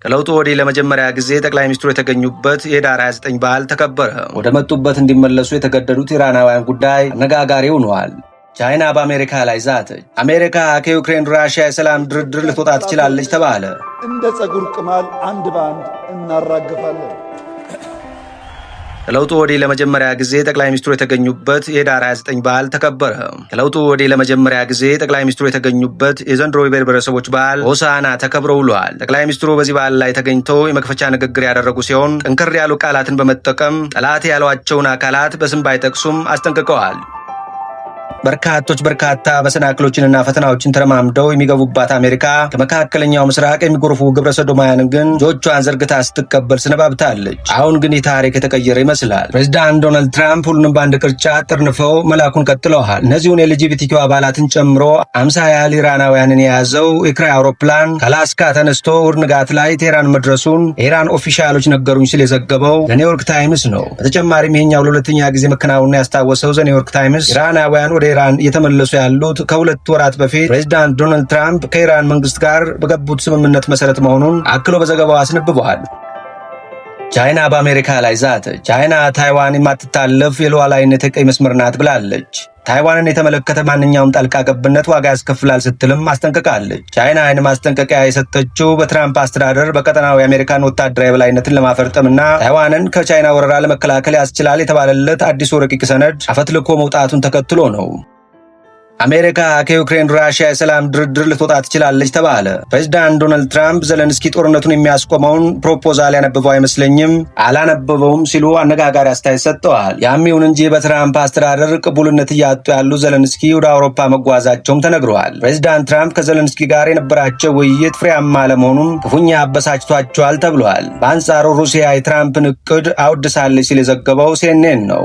ከለውጡ ወዲህ ለመጀመሪያ ጊዜ ጠቅላይ ሚኒስትሩ የተገኙበት የህዳር 29 በዓል ተከበረ። ወደ መጡበት እንዲመለሱ የተገደዱት ኢራናውያን ጉዳይ አነጋጋሪ ሆኗል። ቻይና በአሜሪካ ላይ ዛተች። አሜሪካ ከዩክሬን ራሽያ የሰላም ድርድር ልትወጣ ትችላለች ተባለ። እንደ ጸጉር ቅማል አንድ በአንድ እናራግፋለን። ከለውጡ ወዲህ ለመጀመሪያ ጊዜ ጠቅላይ ሚኒስትሩ የተገኙበት የህዳር 29 በዓል ተከበረ። ከለውጡ ወዲህ ለመጀመሪያ ጊዜ ጠቅላይ ሚኒስትሩ የተገኙበት የዘንድሮ የብሔር ብሔረሰቦች በዓል ሆሳዕና ተከብሮ ውሏል። ጠቅላይ ሚኒስትሩ በዚህ በዓል ላይ ተገኝተው የመክፈቻ ንግግር ያደረጉ ሲሆን ጠንከር ያሉ ቃላትን በመጠቀም ጠላት ያሏቸውን አካላት በስም ባይጠቅሱም አስጠንቅቀዋል። በርካቶች በርካታ መሰናክሎችንና ፈተናዎችን ተረማምደው የሚገቡባት አሜሪካ ከመካከለኛው ምስራቅ የሚጎርፉ ግብረ ሰዶማውያንን ግን እጆቿን ዘርግታ ስትቀበል ሰነባብታለች። አሁን ግን ይህ ታሪክ የተቀየረ ይመስላል። ፕሬዚዳንት ዶናልድ ትራምፕ ሁሉንም በአንድ ቅርጫት ጠርንፈው መላኩን ቀጥለዋል። እነዚሁን የኤልጂቢቲኪው አባላትን ጨምሮ 50 ያህል ኢራናውያንን የያዘው የክራይ አውሮፕላን ከአላስካ ተነስቶ እሁድ ንጋት ላይ ቴህራን መድረሱን የኢራን ኦፊሻሎች ነገሩኝ ሲል የዘገበው ዘኒውዮርክ ታይምስ ነው። በተጨማሪም ይሄኛው ለሁለተኛ ጊዜ መከናወኑን ያስታወሰው ዘኒውዮርክ ታይምስ ኢራናውያን ወደ ኢራን እየተመለሱ ያሉት ከ2 ወራት በፊት ፕሬዚዳንት ዶናልድ ትራምፕ ከኢራን መንግስት ጋር በገቡት ስምምነት መሰረት መሆኑን አክሎ በዘገባው አስነብበዋል። ቻይና በአሜሪካ ላይ ዛተች። ቻይና ታይዋን የማትታለፍ የሉዓላዊነት የቀይ መስመር ናት ብላለች። ታይዋንን የተመለከተ ማንኛውም ጣልቃ ገብነት ዋጋ ያስከፍላል ስትልም አስጠንቅቃለች። ቻይና ይህን ማስጠንቀቂያ የሰጠችው በትራምፕ አስተዳደር በቀጠናው የአሜሪካን ወታደራዊ የበላይነትን ለማፈርጠምና ታይዋንን ከቻይና ወረራ ለመከላከል ያስችላል የተባለለት አዲሱ ረቂቅ ሰነድ አፈትልኮ መውጣቱን ተከትሎ ነው። አሜሪካ ከዩክሬን ራሽያ የሰላም ድርድር ልትወጣ ትችላለች ተባለ። ፕሬዚዳንት ዶናልድ ትራምፕ ዘለንስኪ ጦርነቱን የሚያስቆመውን ፕሮፖዛል ያነበበው አይመስለኝም፣ አላነበበውም ሲሉ አነጋጋሪ አስተያየት ሰጥተዋል። ያም ይሁን እንጂ በትራምፕ አስተዳደር ቅቡልነት እያጡ ያሉ ዘለንስኪ ወደ አውሮፓ መጓዛቸውም ተነግረዋል። ፕሬዚዳንት ትራምፕ ከዘለንስኪ ጋር የነበራቸው ውይይት ፍሬያማ አለመሆኑን ክፉኛ አበሳጭቷቸዋል ተብሏል። በአንጻሩ ሩሲያ የትራምፕን እቅድ አውድሳለች ሲል የዘገበው ሲኤንኤን ነው።